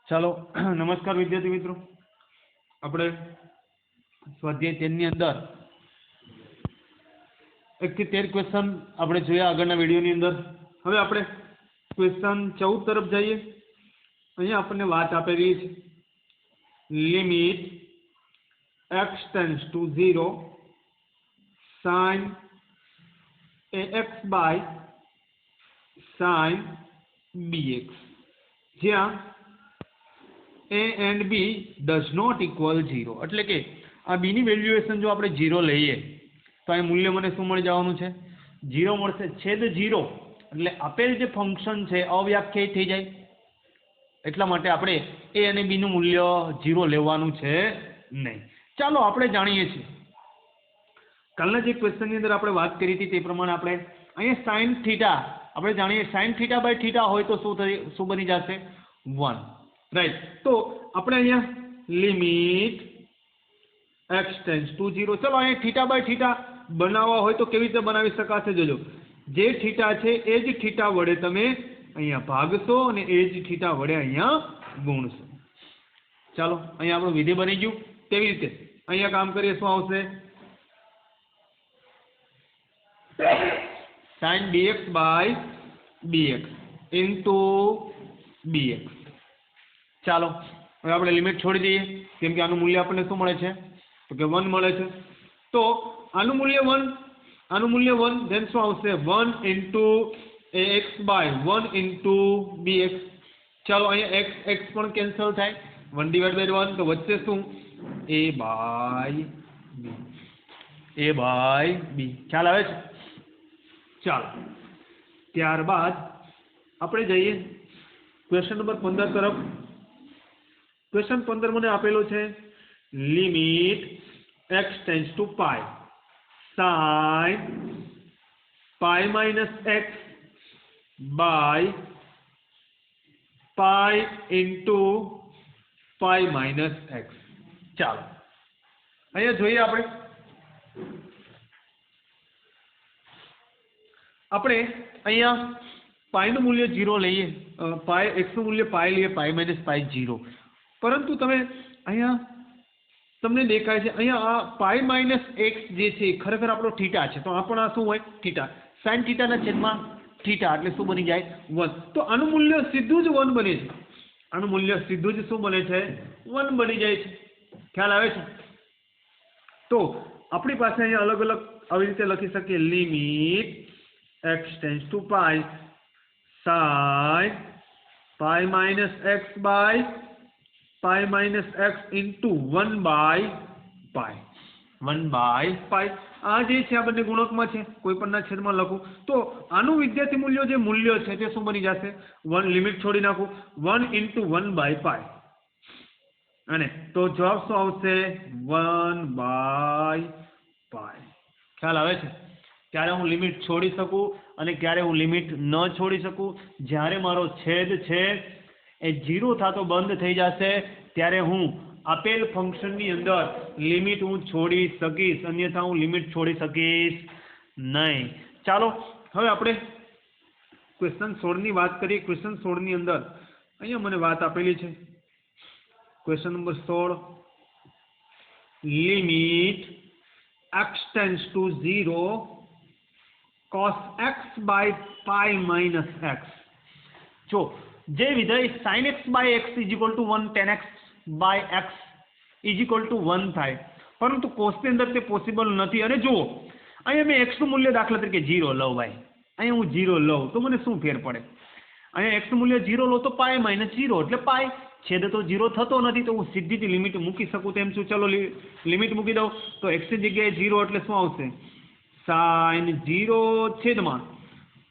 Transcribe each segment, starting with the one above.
ચાલો નમસ્કાર વિદ્યાર્થી મિત્રો, આપણે સ્વાધ્યાય 13 ની અંદર 1 થી 13 ક્વેશ્ચન આપણે જોયા આગળના વિડીયોની અંદર. હવે આપણે ક્વેશ્ચન 14 તરફ જઈએ. અહીંયા આપણને વાત આપેલી છે limit x tends to 0 sin ax by sin bx, જ્યાં a and b does not equal 0. એટલે કે આ b ની વેલ્યુએશન જો આપણે 0 લઈએ તો આ મૂલ્ય મને શું મળી જવાનું છે? 0 મળશે. છેદ 0 એટલે આપેલ જે ફંક્શન છે અવ્યાખ્યાયિત થઈ જાય. એટલા માટે આપણે a અને b નું મૂલ્ય 0 લેવાનું છે નહીં. ચાલો આપણે જાણીએ છીએ કાલના જે ક્વેશ્ચનની અંદર આપણે વાત કરી હતી તે પ્રમાણે આપણે અહીંયા sin થીટા આપણે જાણીએ sin થીટા બાય થીટા હોય તો શું બની જશે? 1. રાઈટ. તો આપણે અહીંયા લિમિટ x ટેન્ડ્સ ટુ 0. ચલો અહીંયા થીટા બાય થીટા બનાવવા હોય તો કેવી રીતે બનાવી શકાશે? જોજો, જે થીટા છે એ જ થીટા વડે તમે અહીંયા ભાગશો અને એ જ થીટા વડે અહીંયા ગુણશો. ચાલો અહીંયા આપણું વિધેય બની ગયું. તેવી રીતે અહીંયા કામ કરીએ શું આવશે? sin dx by dx into dx. ચાલો હવે આપણે લિમિટ છોડી દઈએ કેમ કે આનું મૂલ્ય આપણને શું મળે છે? તો કે 1 મળે છે. તો આનું મૂલ્ય 1 then શું આવશે? 1 into ax by 1 into bx. ચાલો અહીંયા x પણ કેન્સલ થાય. 1 divided by 1 તો વચ્ચે શું? a by b. ખ્યાલ આવે છે? ચાલો ત્યારબાદ આપણે જઈએ ક્વેશ્ચન નંબર 15 તરફ. ક્વેશ્ચન 15 મને આપેલો છે limit x tends to pi sin pi minus x by pi into pi minus x. ચાલો અહીંયા જોઈએ આપણે અહીંયા પાઈ નું મૂલ્ય 0 લઈએ, પાઈ x નું મૂલ્ય પાઈ લઈએ, પાઈ માઇનસ પાઈ 0. પરંતુ તમે અહીંયા તમને દેખાય છે અહીંયા આ પાઈ માઇનસ એક્સ જે છે ખરેખર આપણો થીટા છે. તો આ પણ આ શું હોય? થીટા. સાઇન થીટાના છેદમાં થીટા એટલે શું બની જાય? 1. તો આનું મૂલ્ય સીધું જ 1 બને છે. આનું મૂલ્ય સીધું જ શું બને છે? 1 બની જાય છે. ખ્યાલ આવે છે? તો આપણી પાસે અહીંયા અલગ અલગ આવી રીતે લખી શકીએ limit x tends to pi sin pi minus x by pi minus x into 1 by pi. આ જે છે આ બંને ગુણકમાં છે, કોઈ પણના છેદમાં લખું તો આનું વિદ્યાર્થી મૂલ્ય જે મૂલ્ય છે તે શું બની જશે? 1. લિમિટ છોડી નાખું 1 into 1 by pi અને તો જવાબ શું આવશે? 1 by pi. ખ્યાલ આવે છે? ક્યારે હું લિમિટ છોડી શકું અને ક્યારે હું લિમિટ ન છોડી શકું? જ્યારે મારો છેદ છે એ 0 થતો બંધ થઈ જશે ત્યારે હું આપેલ ફંક્શનની અંદર લિમિટ હું છોડી શકીશ, અન્યથા હું લિમિટ છોડી શકીશ નહીં. ચાલો હવે આપણે ક્વેશ્ચન 16 ની વાત કરીએ. ક્વેશ્ચન 16 ની અંદર અહીંયા મને વાત આપેલી છે question number 16 limit x tends to 0 cos x by pi minus x. જો જે વિધેય sin x by x is equal to 1 tan x by x is equal to 1 થાય, પરંતુ cos ની અંદર તે પોસિબલ નથી. અને જુઓ અહીંયા મેં x નું મૂલ્ય દાખલા તરીકે 0 લઉં ભાઈ, અહીંયા હું 0 લઉં તો મને શું ફેર પડે? અહીંયા x નું મૂલ્ય 0 લો તો પાઈ માઇનસ 0 એટલે પાઈ. છેદ તો 0 થતો નથી તો હું સીધી જ લિમિટ મૂકી શકું તેમ છું. ચલો લિમિટ મૂકી દઉં તો x ની જગ્યાએ 0 એટલે શું આવશે? sin 0 છેદમાં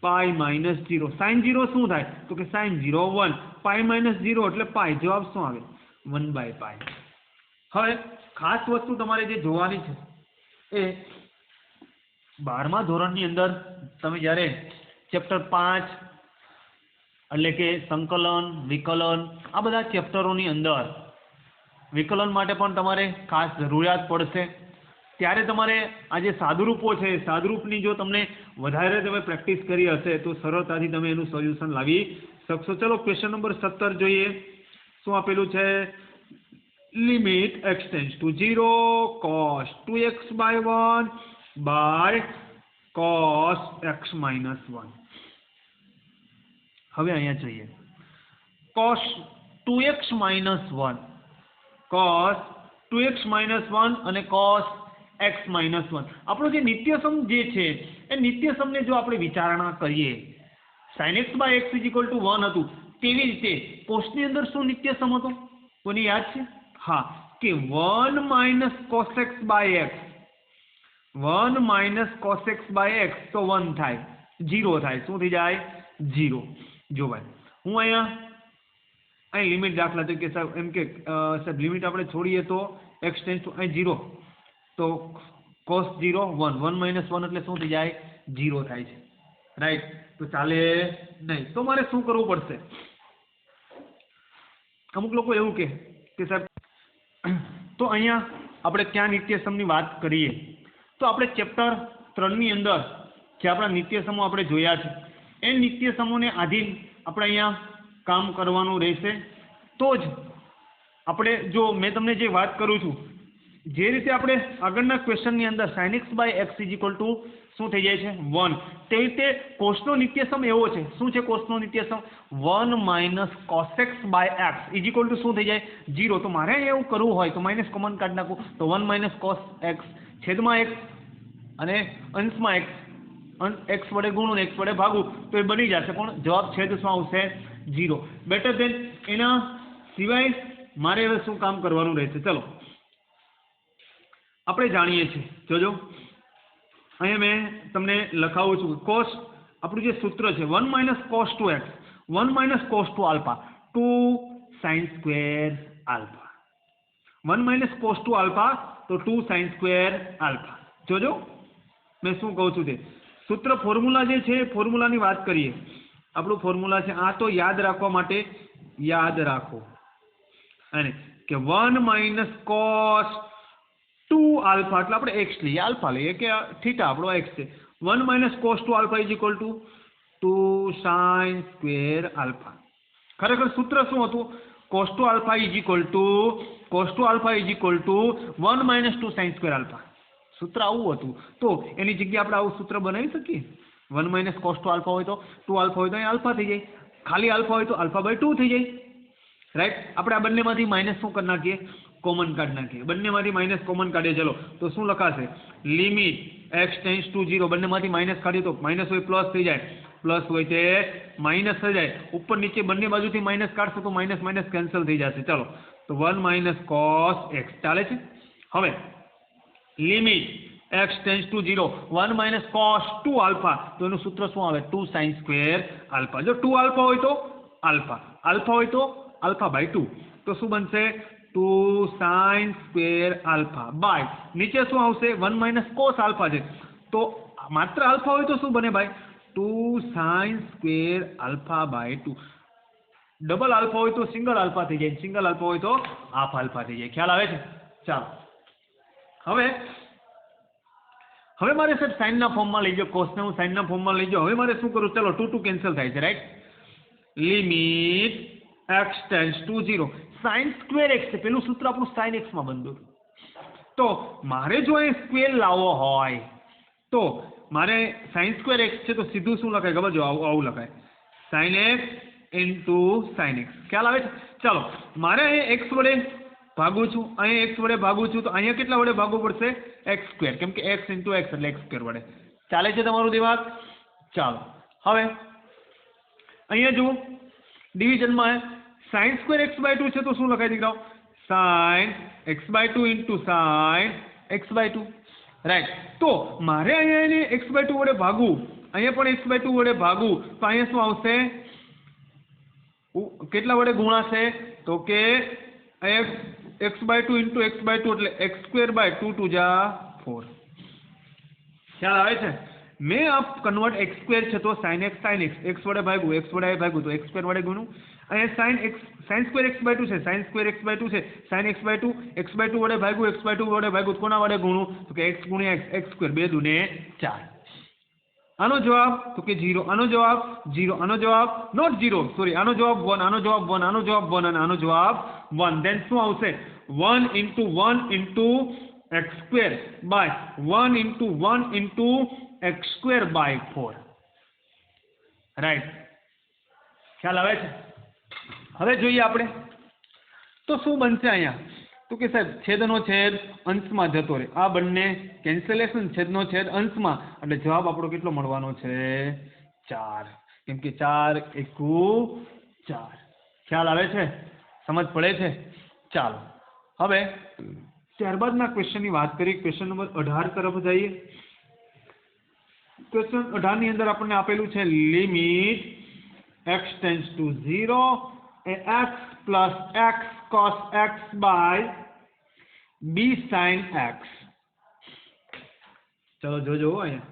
પાઈ માઇનસ 0. sin 0 શું થાય? તો કે sin 0 1. પાઈ માઇનસ 0 એટલે પાઈ. જવાબ શું આવે? 1 by પાઈ. હવે ખાસ વસ્તુ તમારે જે જોવાની છે એ 12મા ધોરણની અંદર તમે જ્યારે ચેપ્ટર 5 એટલે કે સંકલન, વિકલન આ બધા ચેપ્ટરોની અંદર વિકલન માટે પણ તમારે ખાસ જરૂરિયાત પડશે. ત્યારે તમારે આ જે સાદુરૂપો છે સાદુરૂપની જો તમને વધારે તમે પ્રેક્ટિસ કરી હશે તો સરળતાથી તમે એનું સોલ્યુશન લાવી શકશો. ચલો ક્વેશ્ચન નંબર 17 જોઈએ. શું આપેલું છે limit x tends to 0 cos 2x/1 by cos x - 1. હવે અહીંયા જોઈએ cos 2x - 1 cos 2x - 1 અને cos x - 1 આપણો જે નિત્યસમ જે છે એ નિત્યસમને જો આપણે વિચારણા કરીએ sin x/x = 1 હતું તેવી રીતે કોષની અંદર શું નિત્યસમ હતો કોને યાદ છે હા કે 1 - cos x/x 1 - cos x/x તો 1 થાય 0 થાય શું થઈ જાય 0 જો ભાઈ હું અહીંયા અહીં લિમિટ દાખલા તરીકે સાહેબ એમ કે સાહેબ લિમિટ આપણે છોડીએ તો x ટેન્ડ્સ ટુ અહીં 0 તો cos 0 1 1 - 1 એટલે શું થઈ જાય 0 થાય છે રાઈટ તો ચાલે નહીં તો મારે શું કરવું પડશે અમુક લોકો એવું કે સાહેબ તો અહીંયા આપણે ક્યાં નિત્યસમની વાત કરીએ તો આપણે ચેપ્ટર 3 ની અંદર જે આપણા નિત્યસમો આપણે જોયા છે એ નિત્યસમોને આધીન આપણે અહીંયા કામ કરવાનું રહેશે તો જ આપણે જો મેં તમને જે વાત કરું છું જે રીતે આપણે આગળના ક્વેશ્ચનની અંદર sin x/x = શું થઈ જાય છે 1 તેવી રીતે કોષનો નિત્યસમ એવો છે શું છે કોષનો નિત્યસમ 1 - cos x/x = શું થઈ જાય 0 તો મારે એવું કરવું હોય તો માઇનસ કોમન કાઢી નાખું તો 1 - cos x છેદમાં x અને અંશમાં x વડે ગુણું x વડે ભાગું તો એ બની જશે પણ જવાબ છેદ શું આવશે 0 બેટર દેન એના સિવાય મારે હવે શું કામ કરવાનું રહેશે ચલો આપણે જાણીએ છીએ જોજો અહીંયા મેં તમને લખાવું છું cos આપણું જે સૂત્ર છે 1 - cos 2x 1 - cos 2 alpha 2 sin square alpha 1 - cos 2 alpha તો 2 sin square alpha જોજો મેં શું કહું છું તે સૂત્ર ફોર્મ્યુલા જે છે ફોર્મ્યુલાની વાત કરીએ આપણું ફોર્મ્યુલા છે આ તો યાદ રાખવા માટે યાદ રાખો અને કે 1 - cos 2 alpha એટલે આપણે x લઈએ આલ્ફા લઈએ કે થીટા આપણો x છે 1 - cos 2 alpha = 2 sin square alpha ખરેખર સૂત્ર શું હતું cos 2 alpha = 1 - 2 sin square alpha સૂત્ર આવું હતું તો એની જગ્યાએ આપણે આવું સૂત્ર બનાવી શકીએ 1 - cos 2 alpha હોય તો 2 alpha હોય તો અહીં આલ્ફા થઈ જાય ખાલી આલ્ફા હોય તો α/2 થઈ જાય રાઈટ આપણે આ બંનેમાંથી માઇનસ શું કરી નાખીએ કોમન કાઢી નાખીએ બંનેમાંથી માઇનસ કોમન કાઢીએ ચલો તો શું લખાશે લિમિટ x ટેન્ડ્સ ટુ 0 બંનેમાંથી માઇનસ કાઢીએ તો માઇનસ હોય પ્લસ થઈ જાય પ્લસ હોય તે માઇનસ થઈ જાય ઉપર નીચે બંને બાજુથી માઇનસ કાઢશો તો માઇનસ માઇનસ કેન્સલ થઈ જશે ચલો તો 1 - cos x ચાલે છે હવે limit x tends to 0 1 - cos 2 alpha તો એનું સૂત્ર શું આવે 2 sin square alpha જો 2 alpha હોય તો આલ્ફા હોય તો α/2 તો શું બનશે 2 sin square alpha બાય નીચે શું આવશે 1 - cos alpha છે તો માત્ર આલ્ફા હોય તો શું બને ભાઈ 2 sin square alpha/2 double alpha હોય તો સિંગલ આલ્ફા થઈ જાય સિંગલ આલ્ફા હોય તો હાફ આલ્ફા થઈ જાય ખ્યાલ આવે છે ચાલો હવે મારે સાહેબ સાઇનના ફોર્મમાં લઈ જાઓ કોસને હું સાઇનના ફોર્મમાં લઈ જાઉં હવે મારે શું કરું ચલો 2 કેન્સલ થાય છે right limit x tends to 0 sin square x છે પેલું સૂત્ર આપણું sin x માં બંધું તો મારે જો અહીં સ્ક્વેર લાવવો હોય તો મારે sin square x છે તો સીધું શું લખાય ખબર જો આવું લખાય sin x into sin x ખ્યાલ આવે છે ચાલો મારે અહીં x વડે ભાગું છું અહીં x વડે ભાગું છું તો અહીંયા કેટલા વડે ભાગવું પડશે x² કેમ કે x into x એટલે x² વડે ચાલે છે તમારું દિમાગ ચાલો હવે અહીંયા જુઓ ડિવિઝનમાં sin square x/2 છે તો શું લખાય દીકરાઓ sin x/2 into sin x/2 right તો મારે અહીંયા એને x/2 વડે ભાગવું અહીંયા પણ x/2 વડે ભાગવું તો અહીંયા શું આવશે કેટલા વડે ગુણાશે તો કે x/2 into x/2 એટલે x²/2 2 જા 4 ખ્યાલ આવે છે મેં આ કન્વર્ટ x² છે તો sin x x વડે ભાગ્યું x વડે ભાગ્યું તો x² વડે ગુણું અહીંયા sin square x/2 છે sin square x/2 છે sin x/2 x/2 વડે ભાગ્યું x/2 વડે ભાગ્યું કોના વડે ગુણું તો કે x ગુણ્યા x x² 2 દુને 4 આનો જવાબ તો કે 0, આનો જવાબ 0, આનો જવાબ નોટ 0 સોરી, આનો જવાબ 1, આનો જવાબ 1, આનો જવાબ 1 અને આનો જવાબ 1. ધેન શું આવશે 1 into 1 into x square by 1 into 1 into x square by 4. Right, ખ્યાલ આવે છે? હવે જોઈએ આપણે તો શું બનશે અહીંયા તો કે સાહેબ છેદનો છેદ અંશમાં જતો રહે, આ બંને કેન્સલેશન, છેદનો છેદ અંશમાં, એટલે જવાબ આપણો કેટલો મળવાનો છે 4, કેમ કે 4 એકુ 4. ખ્યાલ આવે છે? સમજ પડે છે? ચાલો હવે ત્યારબાદના ક્વેશ્ચનની વાત કરીએ. ક્વેશ્ચન નંબર 18 તરફ જઈએ. ક્વેશ્ચન 18 ની અંદર આપણને આપેલું છે limit x tends to 0 a x plus x cos x by b sin x. ચલો જોજો અહીંયા.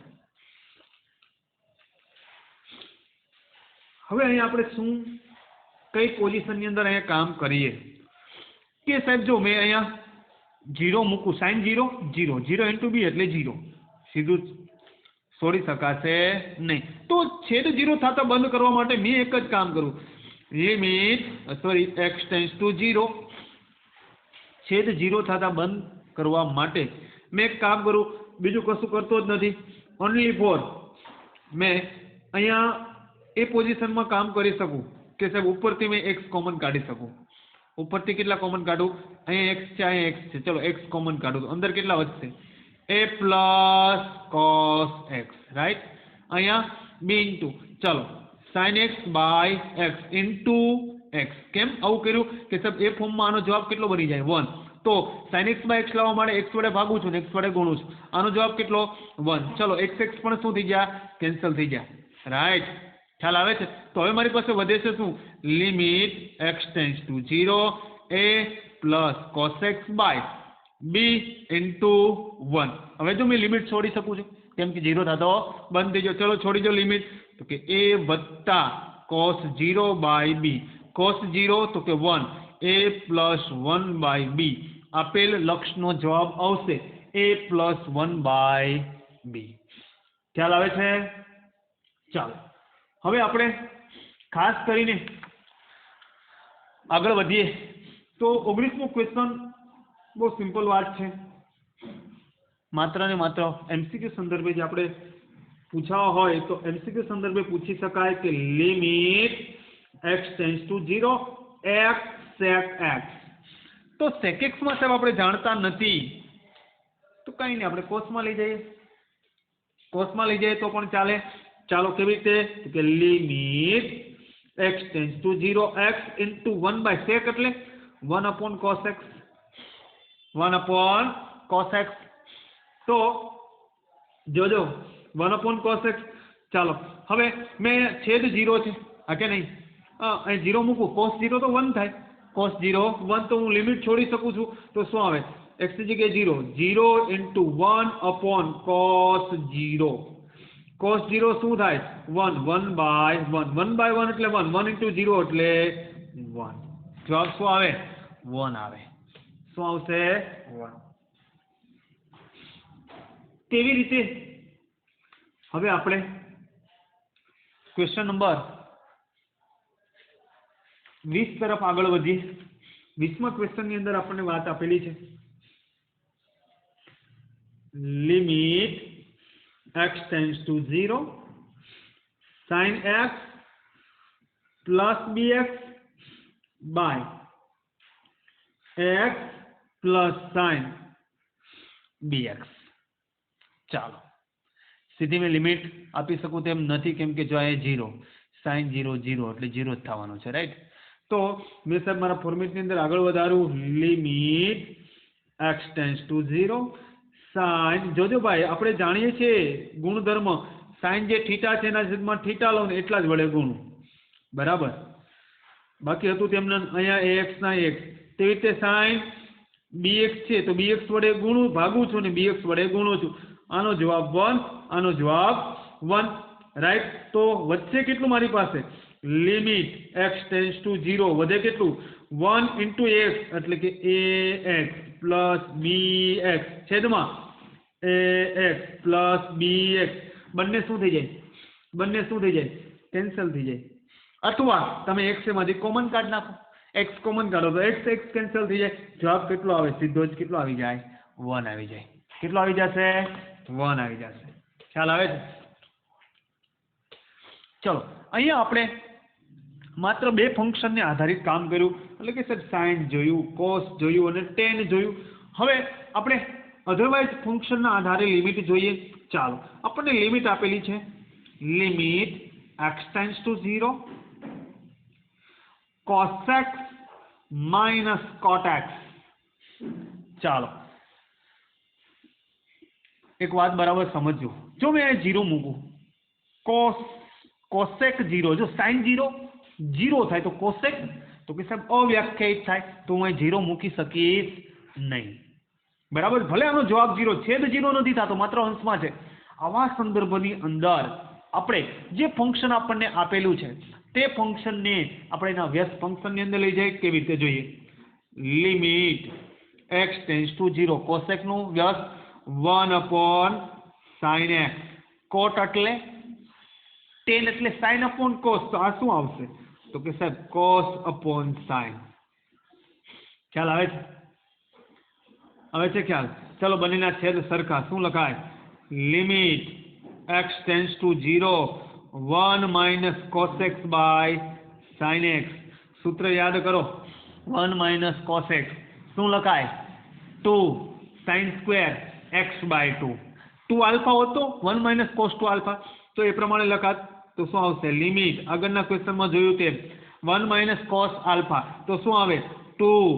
હવે અહીંયા આપણે શું કઈ પોઝિશનની અંદર અહીંયા કામ કરીએ કે સાહેબ જો મેં અહીંયા 0 મૂકું, sin 0 0 0 into b એટલે 0, સીધું છોડી શકાશે નહીં. તો છેદ 0 થતા બંધ કરવા માટે મેં એક જ કામ કરું, લિમિટ x ટેન્ડ્સ ટુ 0, છેદ 0 થતા બંધ કરવા માટે મેં એક કામ કરું, બીજું કશું કરતો જ નથી. ઓનલી ફોર મેં અહીંયા એ પોઝિશનમાં કામ કરી શકું કે સાહેબ ઉપરથી મેં x કોમન કાઢી શકું. ઉપરથી કેટલા કોમન કાઢું? અહીંયા x છે, અહીંયા x છે, ચલો x કોમન કાઢું તો અંદર કેટલા વધશે? a plus cos x, right. અહીંયા b ઇન્ટુ ચલો sin x by x into x. કેમ આવું કર્યું કે સાહેબ એ ફોર્મમાં આનો જવાબ કેટલો બની જાય 1. તો sin x બાય x લાવવા માટે x વડે ભાગું છું ને x વડે ગુણું છું, આનો જવાબ કેટલો 1. ચલો x x પણ શું થઈ ગયા? કેન્સલ થઈ ગયા, રાઈટ. ખ્યાલ આવે છે? તો હવે મારી પાસે વધે છે શું? Limit x tends to 0 a plus cos x by b into 1. હવે જો મેં લિમિટ છોડી શકું છું કેમ કે 0 થતો બંધ થઈ ગયો. ચલો છોડી દો લિમિટ, તો કે a વત્તા cos 0 બાય b, cos 0 તો કે 1, a પ્લસ 1 બાય b. આપેલ લક્ષનો જવાબ આવશે a પ્લસ 1 બાય b. ખ્યાલ આવે છે? ચાલો હવે આપણે ખાસ કરીને આગળ વધીએ તો 19મો ક્વેશ્ચન બહુ સિમ્પલ વાત છે, માત્ર ને માત્ર એમસીક્યુ સંદર્ભે જે આપણે પૂછાવા હોય તો એમસીક્યુ સંદર્ભે પૂછી શકાય કે limit x tends to 0 x sec x. તો sec x માં સાહેબ આપણે જાણતા નથી તો કઈ નહીં, આપણે કોસમાં લઈ જઈએ, કોસમાં લઈ જઈએ તો પણ ચાલે. ચાલો કેવી રીતે? કે limit x tends to 0 x into 1 by sec એટલે 1 upon cos x, 1 upon cos x. તો જોજો 1 upon cos x. ચાલો હવે મેં છેદ 0 છે હા કે નહીં, અહીં 0 મૂકું, cos 0 તો 1 થાય, cos 0 1, તો હું લિમિટ છોડી શકું છું. તો શું આવે? x ની જગ્યાએ 0, 0 into 1 upon cos 0. cos 0 શું થાય? 1, 1 by 1, 1 by 1 એટલે 1, 1 into 0 એટલે 1. જવાબ શું આવે? 1 આવે. શું આવશે? 1. તેવી રીતે હવે આપણે ક્વેશ્ચન નંબર 20 તરફ આગળ વધીએ. 20મા ક્વેશ્ચનની અંદર આપણને વાત આપેલી છે limit x tends to 0 sin x plus bx by x plus sin bx. ચાલો સીધી મેં લિમિટ આપી શકું તેમ નથી કેમ કે જો આ 0 sin 0 0 એટલે 0 જ થવાનું છે, રાઈટ. તો મેં સાહેબ મારા ફોર્મેટની અંદર આગળ વધારું limit x tends to 0 sin, જોજો ભાઈ આપણે જાણીએ છીએ ગુણધર્મ sin જે થીટા છે એના છેદમાં થીટા લો ને એટલા જ વડે ગુણું, બરાબર. બાકી હતું તેમને અહીંયા ax ના x, તેવી રીતે sin bx છે તો bx વડે ગુણું ભાગું છું ને bx વડે ગુણું છું. આનો જવાબ 1, આનો જવાબ 1, રાઈટ. તો વચ્ચે કેટલું મારી પાસે? લિમિટ x ટેન્ડ્સ ટુ 0 વધે કેટલું? 1 into x એટલે કે ax પ્લસ bx છેદમાં ax પ્લસ bx બંને શું થઈ જાય કેન્સલ થઈ જાય अथवा તમે x માંથી કોમન કાઢ નાખો x કોમન કાઢો તો x x કેન્સલ થઈ જાય જવાબ કેટલો આવે સીધો જ કેટલો આવી જાય 1 આવી જાય કેટલો આવી જશે 1 આવી જશે ખ્યાલ આવે છે ચલો અહીંયા આપણે માત્ર બે ફંક્શનને આધારિત કામ કર્યું એટલે કે સર sin જોયું cos જોયું અને tan જોયું હવે આપણે અધરવાઇઝ ફંક્શનના આધારે લિમિટ જોઈએ ચાલો આપણને લિમિટ આપેલી છે limit x tends to 0 cos x minus cot x ચાલો એક વાત બરાબર સમજજો જો મેં 0 મૂકું cosec 0 જો sin 0 થાય તો cosec તો કે સાહેબ અવ્યાખ્યાયિત થાય તો હું 0 મૂકી શકીશ નહીં બરાબર ભલે આનો જવાબ 0 છેદ 0 નથી થતો માત્ર અંશમાં છે આવા સંદર્ભની અંદર આપણે જે ફંક્શન આપણને આપેલું છે તે ફંક્શનને આપણે એના વ્યસ્ત ફંક્શનની અંદર લઈ જાય કેવી રીતે જોઈએ limit x tends to 0 cosec નું વ્યસ્ત 1/sin x cot એટલે tan એટલે sin upon cos તો આ શું આવશે તો કે સાહેબ cos upon sin ખ્યાલ આવે છે ખ્યાલ ચલો બંનેના છેદ સરખા શું લખાય limit x tends to 0 1 minus cos x by sin x सूत्र याद करो 1 minus cos x શું લખાય 2 sin square x by 2 2 alpha હોતો 1 minus cos 2 alpha તો એ પ્રમાણે લખાત તો શું આવશે લિમિટ આગળના ક્વેશ્ચનમાં જોયું તેમ 1 minus cos alpha તો શું આવે 2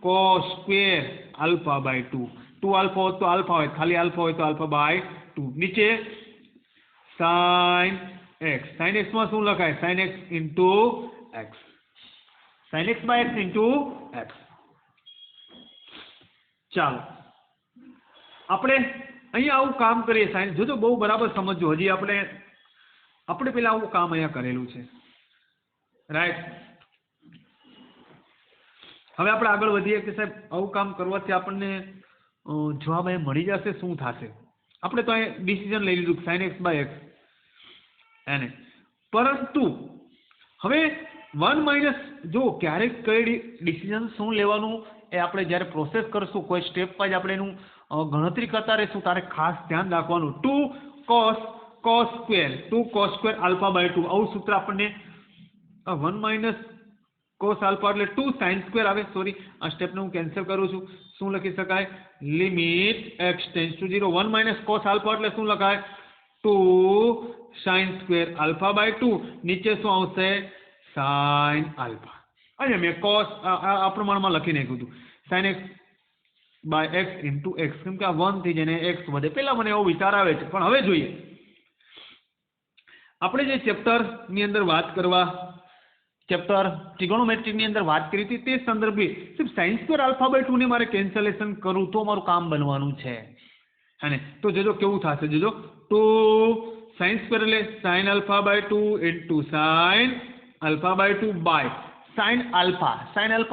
cos square alpha by 2 2 alpha હોત તો alpha હોય ખાલી alpha હોય તો alpha by 2 નીચે sin x sin x માં શું લખાય sin x into x sin x by x into x ચાલો આપણે અહીંયા આવું કામ કરીએ સાઈન જોજો બહુ બરાબર સમજજો હજી આપણે પેલા આવું કામ અહીંયા કરેલું છે રાઈટ હવે આપણે આગળ વધીએ કે સાહેબ આવું કામ કરવાથી આપણને જવાબ એ મળી જશે શું થશે આપણે તો અહીં ડિસિઝન લઈ લીધું sin x by x એને પરંતુ હવે 1 માઇનસ જો ક્યારેક કઈ ડિસિઝન શું લેવાનું એ આપણે જ્યારે પ્રોસેસ કરશું કોઈ સ્ટેપ વાઇઝ આપણે એનું ગણતરી કરતા રહીશું તારે ખાસ ધ્યાન રાખવાનું 2 cos square alpha by 2 આવું સૂત્ર આપણને 1 માઇનસ cos alpha એટલે 2 sin square આવે સોરી આ સ્ટેપને હું કેન્સલ કરું છું શું લખી શકાય limit x tends to 0 1 minus cos alpha એટલે શું લખાય 2 sin square alpha by 2 નીચે શું આવશે sin alpha અહીંયા મેં cos આ પ્રમાણમાં લખી નાખ્યું હતું sin x by x into x કેમ કે આ 1 થી જઈને x વધે પહેલા મને એવો વિચાર આવે છે પણ હવે જોઈએ આપણે જે ચેપ્ટરની અંદર વાત કરવા ચેપ્ટર ટ્રિગોનોમેટ્રીની અંદર વાત કરી હતી તે સંદર્ભે સિર્ફ sin square alpha by 2 ને મારે કેન્સલેશન કરું તો મારું કામ બનવાનું છે અને તો જોજો કેવું થશે જોજો 2 sin square એટલે sin alpha by 2 into sin alpha by 2 by sin alpha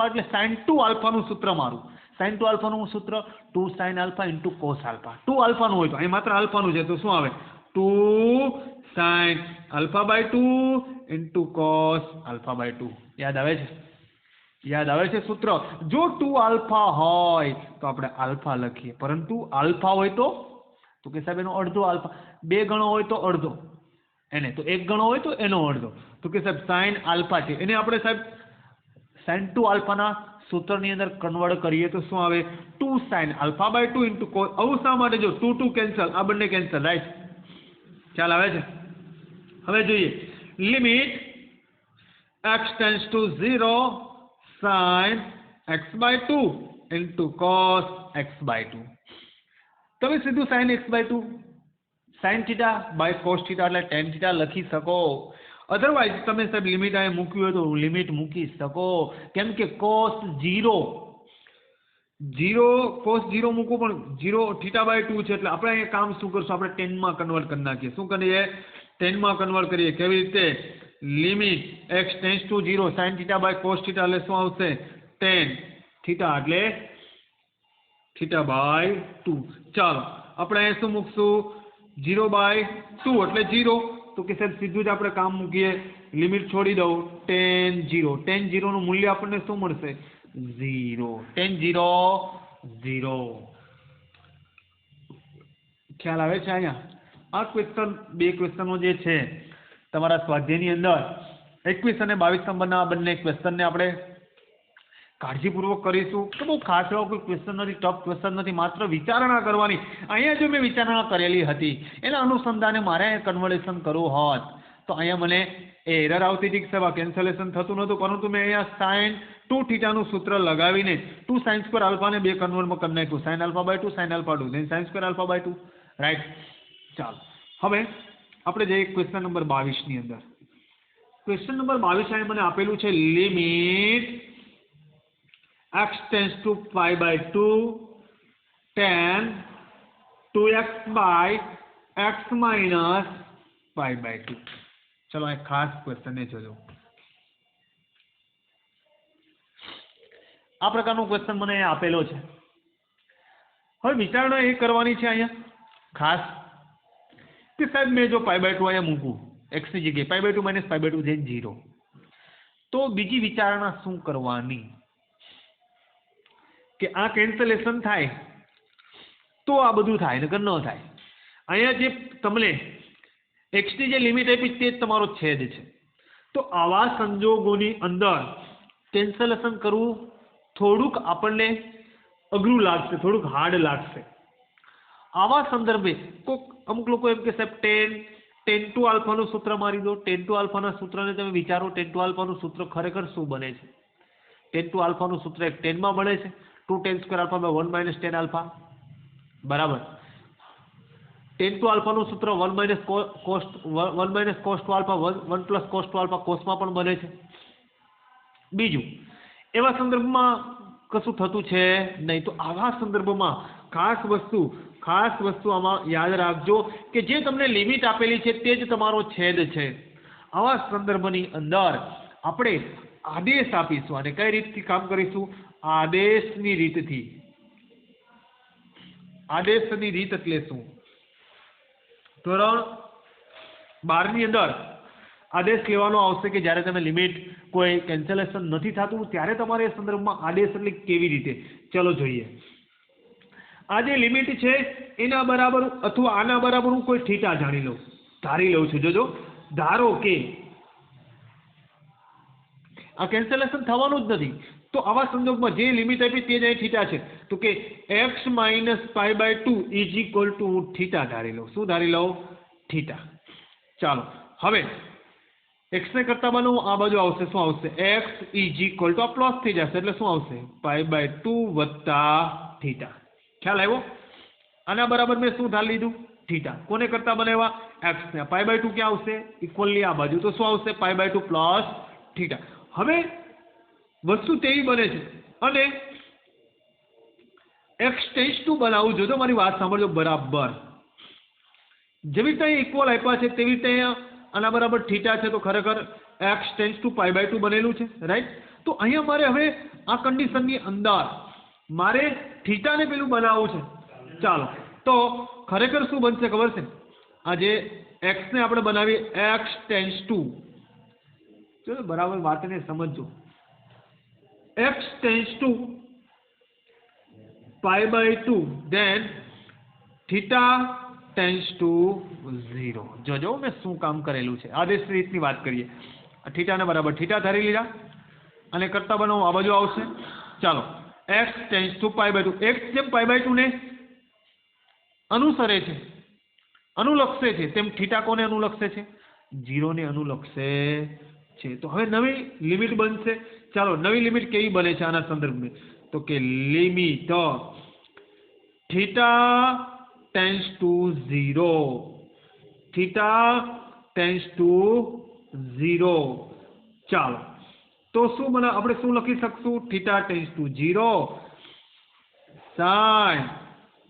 એટલે sin 2 alpha નું સૂત્ર મારું sin 2 alpha નું સૂત્ર 2 sin alpha into cos alpha 2 alpha નું હોય તો અહીં માત્ર alpha નું છે તો શું આવે 2 sin alpha by 2 into cos alpha by 2 યાદ આવે છે સૂત્ર જો 2 alpha હોય તો આપણે alpha લખીએ પરંતુ alpha હોય તો કે સાહેબ એનો અડધો alpha બે ગણો હોય તો અડધો એને તો એક ગણો હોય તો એનો અડધો તો કે સાહેબ sin alpha છે એને આપણે સાહેબ sin 2 alpha ના સૂત્રની અંદર કન્વર્ટ કરીએ તો શું આવે 2 sin alpha by 2 into cos આવું શા માટે જો 2 કેન્સલ આ બંને કેન્સલ રાઈટ ચાલ આવે છે હવે જોઈએ limit x tends to 0 sin x by 2 into cos x by 2 તમે સીધું sin x by 2 sin theta by cos theta એટલે tan theta લખી શકો અધરવાઇઝ તમે સાહેબ લિમિટ આ મૂક્યું હોય તો લિમિટ મૂકી શકો કેમ કે cos 0 મૂકવું પણ 0 theta by 2 છે એટલે આપણે અહીંયા કામ શું કરશું આપણે 10 માં કન્વર્ટ કરી નાખીએ શું કરીએ 10 માં કન્વર્ટ કરીએ કેવી રીતે limit x tends to 0 sin theta by cos theta એટલે શું આવશે 10 theta એટલે theta by 2 ચાલો આપણે અહીંયા શું મૂકશું 0/2 એટલે 0. તો કે સાહેબ સીધું જ આપણે કામ મૂકીએ, લિમિટ છોડી દઉં, tan 0. tan 0 નું મૂલ્ય આપણને શું મળશે? 0. tan 0 0. ખ્યાલ આવે છે અહીંયા? આ ક્વેશ્ચન, બે ક્વેશ્ચનો જે છે તમારા સ્વાધ્યાયની અંદર 21 અને 22 નંબરના બંને ક્વેશ્ચનને આપણે કાળજીપૂર્વક કરીશું. તો બહુ ખાસ એવો કોઈ ક્વેશ્ચન નથી, ટફ ક્વેશ્ચન નથી, માત્ર વિચારણા કરવાની. અહીંયા જો મેં વિચારણા કરેલી હતી એના અનુસંધાને મારે કન્વર્ઝેશન કરવું હોત તો અહીંયા મને એરર આવતી હતી, કેન્સલેશન થતું નહોતું, પરંતુ મેં અહીંયા sin 2θ નું સૂત્ર લગાવીને 2 sin² આલ્ફાને 2 કન્વર્ટમાં કરી નાખ્યું, sin α/2 sin α2 then sin² α/2. Right. ચાલો હવે આપણે જઈએ ક્વેશ્ચન નંબર 22 ની અંદર. ક્વેશ્ચન નંબર 22 અહીં મને આપેલું છે limit x tends to π/2 tan 2x/x minus π/2. ચલો આ ખાસ ક્વેશ્ચન ને જોજો. આ પ્રકારનો ક્વેશ્ચન મને આપેલો છે. હવે વિચારણા એ કરવાની છે અહીંયા ખાસ કે સાહેબ મેં જો π/2 અહીંયા મૂકું x ની જગ્યાએ π/2 - π/2 then 0, તો બીજી વિચારણા શું કરવાની કે આ કેન્સલેશન થાય તો આ બધું થાય, નકર ન થાય. અહીંયા જે તમને x ની જે લિમિટ આપી તે જ તમારો છેદ છે. તો આવા સંજોગોની અંદર કેન્સલેશન કરવું થોડુંક આપણને અઘરું લાગશે, થોડુંક હાર્ડ લાગશે. આવા સંદર્ભે અમુક લોકો એમ કે સાહેબ tan 2 આલ્ફાનું સૂત્ર મારી દો. tan 2 આલ્ફાના સૂત્રને તમે વિચારો, tan 2 આલ્ફાનું સૂત્ર ખરેખર શું બને છે? tan 2 આલ્ફાનું સૂત્ર એક tan માં બને છે, 2 tan² alpha by 1 - tan alpha બરાબર. tan 2 આલ્ફાનું સૂત્ર 1 - cos 2 આલ્ફા 1 + cos 2 આલ્ફા કોસમાં પણ બને છે. બીજું એવા સંદર્ભમાં કશું થતું છે નહીં. તો આવા સંદર્ભમાં ખાસ વસ્તુ આમાં યાદ રાખજો કે જે તમને લિમિટ આપેલી છે તે જ તમારો છેદ છે. આવા સંદર્ભની અંદર આપણે આદેશ આપીશું અને કઈ રીતથી કામ કરીશું? આદેશની રીતથી. આદેશની રીત એટલે શું? ધોરણ 12 ની અંદર આદેશ લેવાનો આવશે કે જ્યારે તમે લિમિટ કોઈ કેન્સલેશન નથી થતું ત્યારે તમારે એ સંદર્ભમાં આદેશ એટલે કેવી રીતે? ચલો જોઈએ. આ જે લિમિટ છે એના બરાબર અથવા આના બરાબર હું કોઈ થીટા ધારી લઉં છું. જોજો, ધારો કે આ કેન્સલેશન થવાનું જ નથી, તો આવા સંજોગમાં જે લિમિટ આપી તે જ અહીં થીટા છે. તો કે x - π/2 = થીટા ધારી લઉં. શું ધારી લઉં? થીટા. ચાલો હવે x ને કરતા બનાવું, આ બાજુ આવશે શું આવશે? x = આ પ્લસ થઈ જશે એટલે શું આવશે? π/2 + થીટા. ખ્યાલ આવ્યો? આના બરાબર મેં શું ધારી લીધું? થીટા. કોને કરતા બનાવ્યા? x ને. π/2 ક્યાં આવશે? ઇક્વલી આ બાજુ, તો શું આવશે? π/2 + થીટા. હવે વસ્તુ તેવી બને છે અને x → 2 બનાવું. જોજો મારી વાત સાંભળજો બરાબર. જેવી રીતે ઇક્વલ આપ્યા છે તેવી રીતે આના બરાબર થીટા છે, તો ખરેખર x → 2 બનેલું છે. રાઈટ. તો અહીંયા મારે હવે આ કન્ડિશનની અંદર મારે થીટાને પેલું બનાવવું છે. ચાલો તો ખરેખર શું બનશે ખબર છે? આ જે x ને આપણે બનાવીએ x → 2, ચલો બરાબર વાતને સમજજો. x → 2 then theta tends to 0. જોજો મેં શું કામ કરેલું છે. આદેશ રીતની વાત કરીએ. થીટાને બરાબર થીટા ધારી લીધા અને કરતા બનાવો, આ બાજુ આવશે. ચાલો x → π/2. x જેમ π/2 ને અનુસરે છે, અનુલક્ષે છે, તેમ થીટા કોને અનુલક્ષે છે? 0 ને અનુલક્ષે છે. તો હવે નવી લિમિટ બનશે. ચાલો નવી લિમિટ કેવી બને છે આના સંદર્ભમાં? તો કે limit theta tends to 0. Theta tends to 0. ચાલો તો શું આપણે શું લખી શકશું? Theta tends to 0 sine.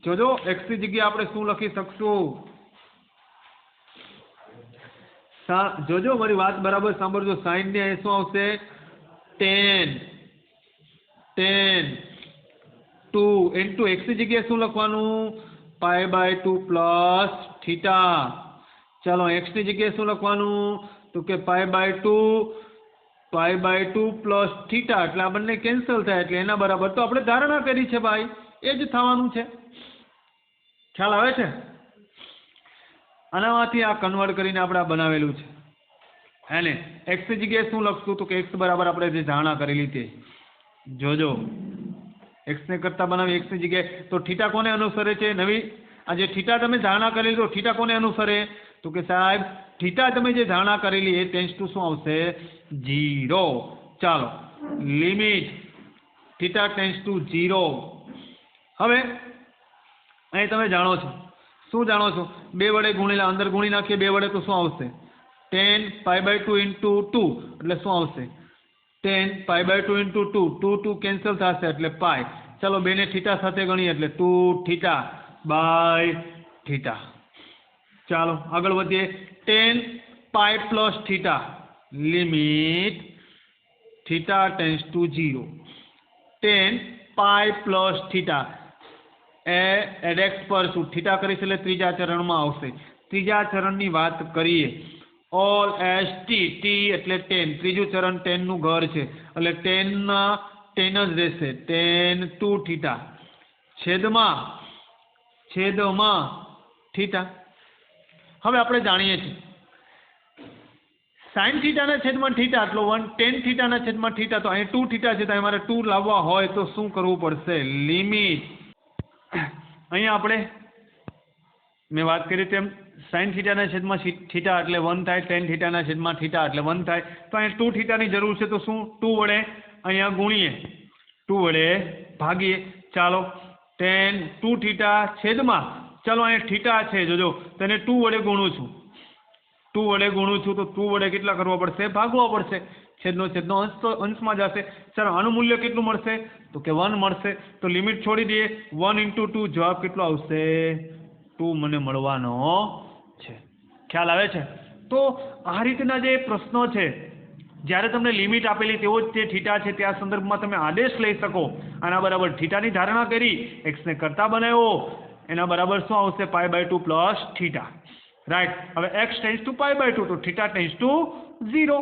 જોજો x ની જગ્યાએ આપણે શું લખી શકશું? જોજો મારી વાત બરાબર સાંભળજો. સાઇન ને શું આવશે? tan 2 x ની જગ્યાએ શું લખવાનું? π/2 π/2 પ્લસ થીટા. ચાલો x ની જગ્યાએ શું લખવાનું તો કે π/2 પ્લસ થીટા એટલે આ બંને કેન્સલ થાય એટલે એના બરાબર તો આપણે ધારણા કરી છે ભાઈ એ જ થવાનું છે. ખ્યાલ આવે છે? આનામાંથી આ કન્વર્ટ કરીને આપણે આ બનાવેલું છે અને x ની જગ્યાએ શું લખશું તો કે x બરાબર આપણે જે ધારણા કરેલી તે જોજો x ને કરતા બનાવી x ની જગ્યાએ તો થીટા કોને અનુસરે છે નવી આ જે થીટા તમે ધારણા કરેલી તો થીટા કોને અનુસરે તો કે સાહેબ થીટા તમે જે ધારણા કરેલી એ ટેન્ડ્સ ટુ શું આવશે 0. ચાલો લિમિટ થીટા ટેન્ડ્સ ટુ 0. હવે અહીં તમે જાણો છો શું જાણો છો 2 વડે ગુણેલા અંદર ગુણી નાખીએ 2 વડે તો શું આવશે 10 π/2 × 2 એટલે શું આવશે 10 π/2 × 2 2 કેન્સલ થશે એટલે પાઈ. ચાલો 2 ને થીટા સાથે ગણીએ એટલે 2 થીટા બાય થીટા. ચાલો આગળ વધીએ 10 pi plus theta limit theta tends to 0. 10 pi plus theta એડેક્સ પર શું થીટા કરીશ એટલે ત્રીજા ચરણમાં આવશે. ત્રીજા ચરણની વાત કરીએ ઓલ એસ ટી એટલે 10 ત્રીજું ચરણ 10 નું ઘર છે એટલે 10 જ રહેશે 10 2 થીટા છેદમાં થીટા. હવે આપણે જાણીએ છીએ સાઇન થીટાના છેદમાં થીટા એટલો 10 થીટાના છેદમાં થીટા તો અહીં 2 થીટા છે તો અહીં મારે 2 લાવવા હોય તો શું કરવું પડશે લિમિટ અહીંયા આપણે મેં વાત કરી તેમ સાઇન થીટાના છેદમાં થીટા એટલે 1 થાય 10 થીટાના છેદમાં થીટા એટલે 1 થાય તો અહીં 2 થીટાની જરૂર છે તો શું 2 વડે અહીંયા ગુણીએ 2 વડે ભાગીએ. ચાલો 10 2 થીટા છેદમાં ચાલો અહીંયા થીટા છે જોજો તેને 2 વડે ગુણું છું 2 વડે ગુણું છું તો 2 વડે કેટલા કરવા પડશે ભાગવા પડશે. છેદનો અંશ તો અંશમાં જશે. ચાલો આનું મૂલ્ય કેટલું મળશે તો કે 1 મળશે. તો લિમિટ છોડી દઈએ 1 × 2 જવાબ કેટલો આવશે 2 મને મળવાનો છે. ખ્યાલ આવે છે? તો આ રીતના જે પ્રશ્નો છે જ્યારે તમને લિમિટ આપેલી તેવો જ તે થીટા છે त्या સંદર્ભમાં તમે આદેશ લઈ શકો આના બરાબર થીટાની ધારણા કરી x ને કરતા બનાવ્યો એના બરાબર શું આવશે π/2 પ્લસ થીટા. રાઈટ. હવે x ટેન્ડ્સ ટુ π/2 તો થીટા ટેન્ડ્સ ટુ 0.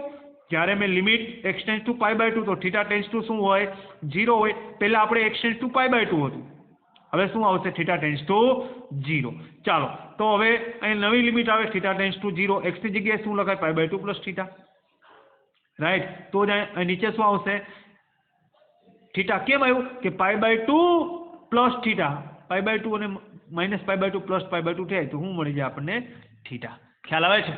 જ્યારે મેં લિમિટ x ટેન્ડ્સ ટુ π/2 તો થીટા ટેન્ડ્સ ટુ શું હોય 0 હોય. પહેલા આપણે x ટેન્ડ્સ ટુ π/2 હતું હવે શું આવશે થીટા ટેન્ડ્સ ટુ 0. ચાલો તો હવે અહીં નવી લિમિટ આવે થીટા ટેન્ડ્સ ટુ 0 x ની જગ્યાએ શું લખાય π/2 પ્લસ થીટા. રાઈટ. તો અહીં નીચે શું આવશે થીટા કેમ આવ્યું કે π/2 પ્લસ થીટા π/2 અને -π/2 પ્લસ π/2 થાય તો શું મળી જાય આપણને થીટા. ખ્યાલ આવે છે?